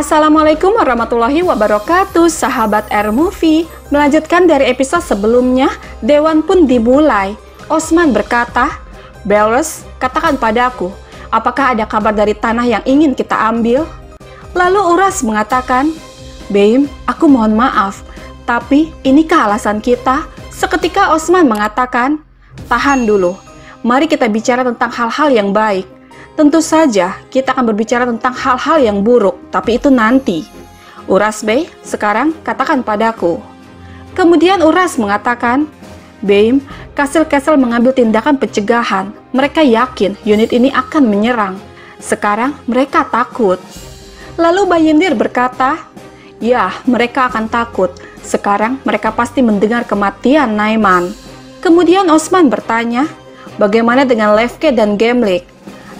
Assalamualaikum warahmatullahi wabarakatuh, sahabat R-Movie. Melanjutkan dari episode sebelumnya, Dewan pun dimulai. Osman berkata, "Beres, katakan padaku, apakah ada kabar dari tanah yang ingin kita ambil?" Lalu Uras mengatakan, "Beim, aku mohon maaf, tapi inikah alasan kita?" Seketika Osman mengatakan, "Tahan dulu, mari kita bicara tentang hal-hal yang baik. Tentu saja kita akan berbicara tentang hal-hal yang buruk, tapi itu nanti. Uras Bey, sekarang katakan padaku." Kemudian Uras mengatakan, "Beim, Kasel-Kasel mengambil tindakan pencegahan. Mereka yakin unit ini akan menyerang. Sekarang mereka takut." Lalu Bayindir berkata, "Ya, mereka akan takut. Sekarang mereka pasti mendengar kematian Naiman." Kemudian Osman bertanya, "Bagaimana dengan Lefke dan Gemlik?"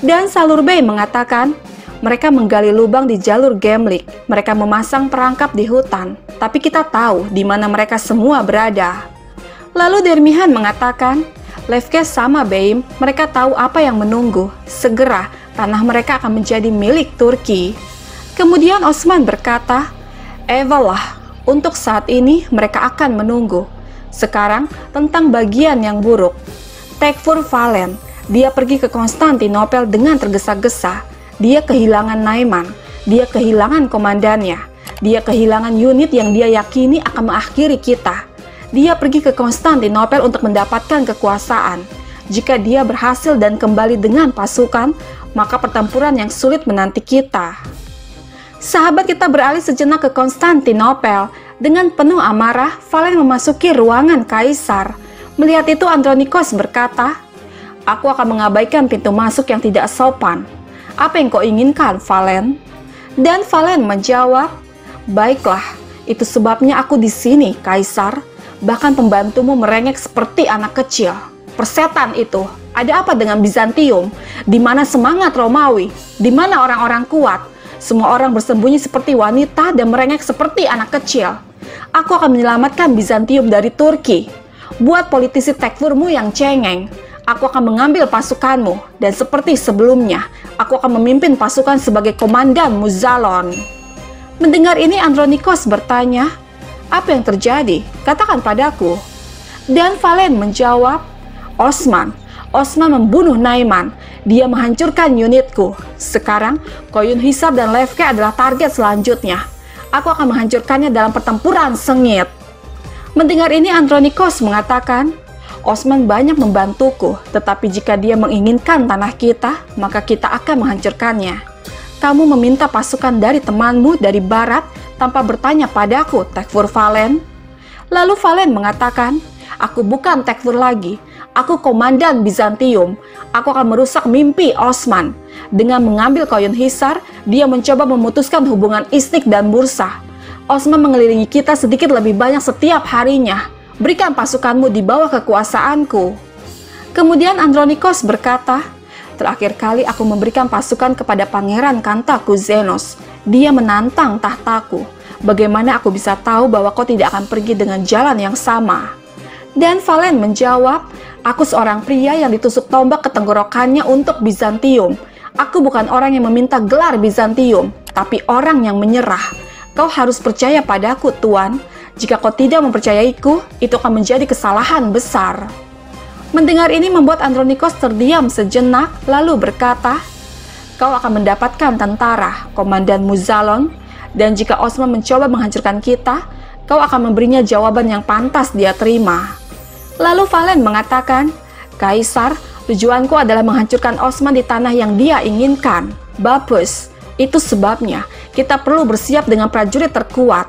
Dan Salur Bey mengatakan, "Mereka menggali lubang di jalur Gemlik. Mereka memasang perangkap di hutan. Tapi kita tahu di mana mereka semua berada." Lalu Dermihan mengatakan, "Lefke sama Beim, mereka tahu apa yang menunggu. Segera tanah mereka akan menjadi milik Turki." Kemudian Osman berkata, "Evalah, untuk saat ini mereka akan menunggu. Sekarang tentang bagian yang buruk. Tekfur Valen. Dia pergi ke Konstantinopel dengan tergesa-gesa. Dia kehilangan Naiman. Dia kehilangan komandannya. Dia kehilangan unit yang dia yakini akan mengakhiri kita. Dia pergi ke Konstantinopel untuk mendapatkan kekuasaan. Jika dia berhasil dan kembali dengan pasukan, maka pertempuran yang sulit menanti kita." Sahabat kita beralih sejenak ke Konstantinopel. Dengan penuh amarah, Valen memasuki ruangan kaisar. Melihat itu Andronikos berkata, "Aku akan mengabaikan pintu masuk yang tidak sopan. Apa yang kau inginkan, Valen?" Dan Valen menjawab, "Baiklah, itu sebabnya aku di sini, Kaisar. Bahkan pembantumu merengek seperti anak kecil. Persetan itu, ada apa dengan Bizantium? Di mana semangat Romawi? Di mana orang-orang kuat? Semua orang bersembunyi seperti wanita dan merengek seperti anak kecil. Aku akan menyelamatkan Bizantium dari Turki. Buat politisi Tekfurmu yang cengeng. Aku akan mengambil pasukanmu, dan seperti sebelumnya, aku akan memimpin pasukan sebagai komandan Muzalon." Mendengar ini Andronikos bertanya, "Apa yang terjadi? Katakan padaku." Dan Valen menjawab, Osman membunuh Naiman. Dia menghancurkan unitku. Sekarang, Koyun Hisar dan Lefke adalah target selanjutnya. Aku akan menghancurkannya dalam pertempuran sengit." Mendengar ini Andronikos mengatakan, "Osman banyak membantuku, tetapi jika dia menginginkan tanah kita, maka kita akan menghancurkannya. Kamu meminta pasukan dari temanmu dari barat tanpa bertanya padaku, Tekfur Valen." Lalu Valen mengatakan, "Aku bukan Tekfur lagi. Aku komandan Bizantium. Aku akan merusak mimpi Osman. Dengan mengambil Koyun Hisar, dia mencoba memutuskan hubungan Istik dan Bursa. Osman mengelilingi kita sedikit lebih banyak setiap harinya. Berikan pasukanmu di bawah kekuasaanku." Kemudian Andronikos berkata, "Terakhir kali aku memberikan pasukan kepada Pangeran Kantakuzenos. Dia menantang tahtaku. Bagaimana aku bisa tahu bahwa kau tidak akan pergi dengan jalan yang sama?" Dan Valen menjawab, "Aku seorang pria yang ditusuk tombak ke tenggorokannya untuk Bizantium. Aku bukan orang yang meminta gelar Bizantium, tapi orang yang menyerah. Kau harus percaya padaku, Tuan. Jika kau tidak mempercayaiku, itu akan menjadi kesalahan besar." Mendengar ini membuat Andronikos terdiam sejenak, lalu berkata, "Kau akan mendapatkan tentara, komandan Muzalon, dan jika Osman mencoba menghancurkan kita, kau akan memberinya jawaban yang pantas dia terima." Lalu Valen mengatakan, "Kaisar, tujuanku adalah menghancurkan Osman di tanah yang dia inginkan." "Bagus, itu sebabnya kita perlu bersiap dengan prajurit terkuat.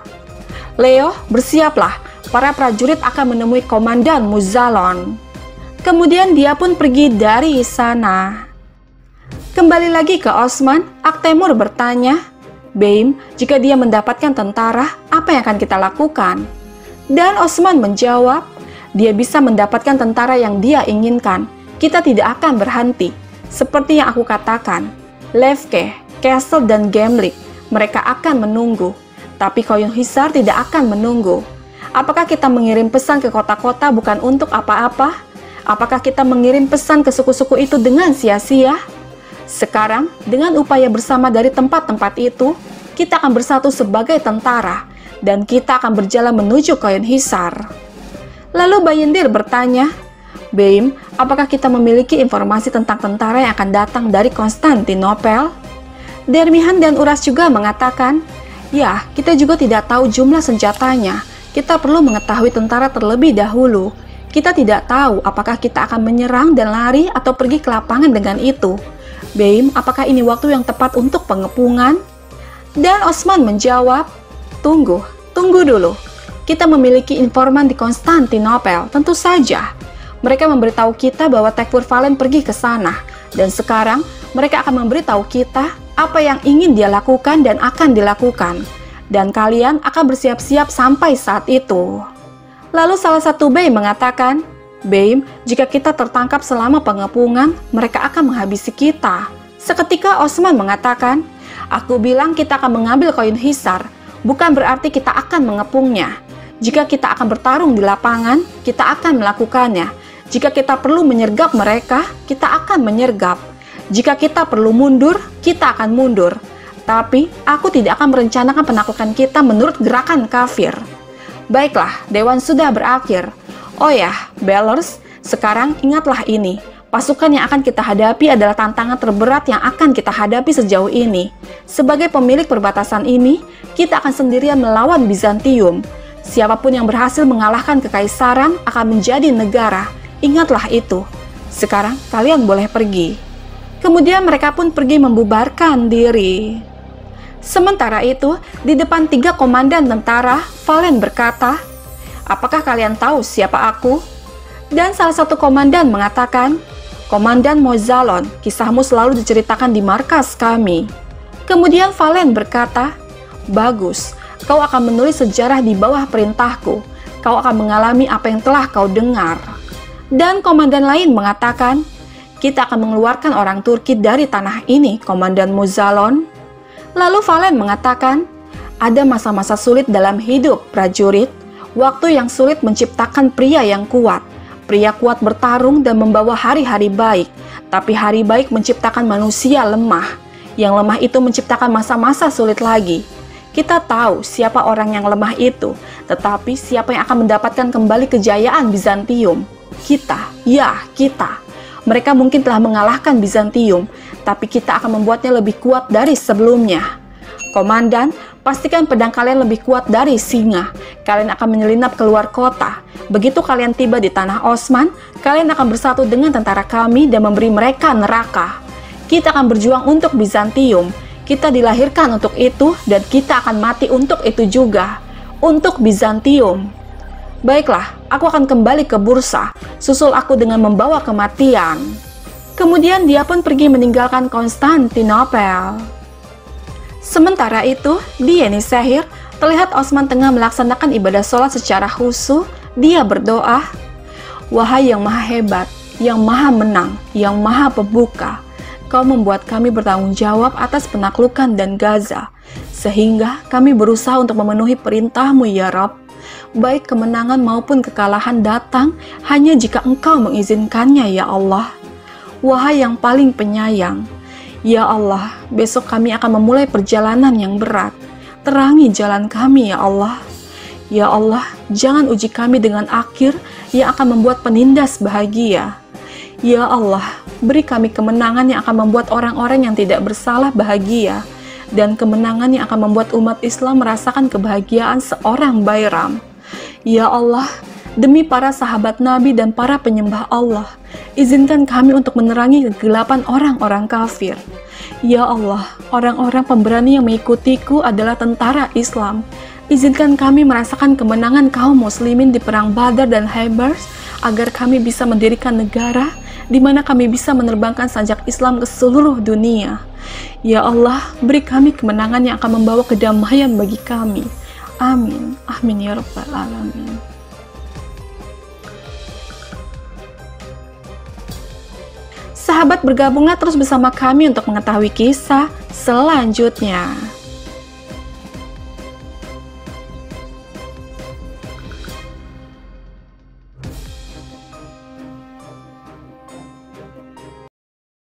Leo, bersiaplah, para prajurit akan menemui komandan Muzalon." Kemudian dia pun pergi dari sana. Kembali lagi ke Osman, Aktemur bertanya, "Beim, jika dia mendapatkan tentara, apa yang akan kita lakukan?" Dan Osman menjawab, "Dia bisa mendapatkan tentara yang dia inginkan. Kita tidak akan berhenti. Seperti yang aku katakan, Lefke, Kesel, dan Gemlik, mereka akan menunggu. Tapi Koyun Hisar tidak akan menunggu. Apakah kita mengirim pesan ke kota-kota bukan untuk apa-apa? Apakah kita mengirim pesan ke suku-suku itu dengan sia-sia? Sekarang, dengan upaya bersama dari tempat-tempat itu, kita akan bersatu sebagai tentara, dan kita akan berjalan menuju Koin Hisar. Lalu Bayindir bertanya, Beim, apakah kita memiliki informasi tentang tentara yang akan datang dari Konstantinopel? Dermihan dan Uras juga mengatakan, ya, kita juga tidak tahu jumlah senjatanya. Kita perlu mengetahui tentara terlebih dahulu. Kita tidak tahu apakah kita akan menyerang dan lari atau pergi ke lapangan dengan itu. Beim, apakah ini waktu yang tepat untuk pengepungan? Dan Osman menjawab, tunggu dulu. Kita memiliki informan di Konstantinopel, tentu saja. Mereka memberitahu kita bahwa Tekfur Valen pergi ke sana. Dan sekarang, mereka akan memberitahu kita apa yang ingin dia lakukan dan akan dilakukan. Dan kalian akan bersiap-siap sampai saat itu. Lalu salah satu Beim mengatakan, Beim, jika kita tertangkap selama pengepungan, mereka akan menghabisi kita. Seketika Osman mengatakan, aku bilang kita akan mengambil Koin Hisar, bukan berarti kita akan mengepungnya. Jika kita akan bertarung di lapangan, kita akan melakukannya. Jika kita perlu menyergap mereka, kita akan menyergap. Jika kita perlu mundur, kita akan mundur. Tapi, aku tidak akan merencanakan penaklukan kita menurut gerakan kafir. Baiklah, Dewan sudah berakhir. Oh ya, Bellers, sekarang ingatlah ini. Pasukan yang akan kita hadapi adalah tantangan terberat yang akan kita hadapi sejauh ini. Sebagai pemilik perbatasan ini, kita akan sendirian melawan Bizantium. Siapapun yang berhasil mengalahkan kekaisaran akan menjadi negara. Ingatlah itu. Sekarang kalian boleh pergi. Kemudian mereka pun pergi membubarkan diri. Sementara itu, di depan 3 komandan tentara, Valen berkata, apakah kalian tahu siapa aku? Dan salah satu komandan mengatakan, Komandan Mozalon, kisahmu selalu diceritakan di markas kami. Kemudian Valen berkata, bagus, kau akan menulis sejarah di bawah perintahku. Kau akan mengalami apa yang telah kau dengar. Dan komandan lain mengatakan, kita akan mengeluarkan orang Turki dari tanah ini, Komandan Mozalon. Lalu Valen mengatakan, ada masa-masa sulit dalam hidup prajurit, waktu yang sulit menciptakan pria yang kuat. Pria kuat bertarung dan membawa hari-hari baik, tapi hari baik menciptakan manusia lemah. Yang lemah itu menciptakan masa-masa sulit lagi. Kita tahu siapa orang yang lemah itu, tetapi siapa yang akan mendapatkan kembali kejayaan Bizantium? Kita, ya kita. Mereka mungkin telah mengalahkan Bizantium, tapi kita akan membuatnya lebih kuat dari sebelumnya. Komandan, pastikan pedang kalian lebih kuat dari singa. Kalian akan menyelinap keluar kota. Begitu kalian tiba di tanah Osman, kalian akan bersatu dengan tentara kami dan memberi mereka neraka. Kita akan berjuang untuk Bizantium. Kita dilahirkan untuk itu dan kita akan mati untuk itu juga. Untuk Bizantium. Baiklah, aku akan kembali ke bursa. Susul aku dengan membawa kematian. Kemudian dia pun pergi meninggalkan Konstantinopel. Sementara itu, di Yenisehir, terlihat Osman tengah melaksanakan ibadah sholat secara khusyuk. Dia berdoa, wahai yang maha hebat, yang maha menang, yang maha pembuka, kau membuat kami bertanggung jawab atas penaklukan dan Gaza, sehingga kami berusaha untuk memenuhi perintahmu ya Rabb. Baik kemenangan maupun kekalahan datang hanya jika Engkau mengizinkannya ya Allah. Wahai yang paling penyayang, ya Allah, besok kami akan memulai perjalanan yang berat. Terangi jalan kami ya Allah. Ya Allah, jangan uji kami dengan akhir yang akan membuat penindas bahagia. Ya Allah, beri kami kemenangan yang akan membuat orang-orang yang tidak bersalah bahagia, dan kemenangan yang akan membuat umat Islam merasakan kebahagiaan seorang Bayram. Ya Allah, demi para sahabat Nabi dan para penyembah Allah, izinkan kami untuk menerangi kegelapan orang-orang kafir. Ya Allah, orang-orang pemberani yang mengikutiku adalah tentara Islam. Izinkan kami merasakan kemenangan kaum muslimin di perang Badar dan Khaybar, agar kami bisa mendirikan negara di mana kami bisa menerbangkan sanjak Islam ke seluruh dunia. Ya Allah, beri kami kemenangan yang akan membawa kedamaian bagi kami. Amin. Amin ya Rabbal Alamin. Sahabat, bergabunglah terus bersama kami untuk mengetahui kisah selanjutnya.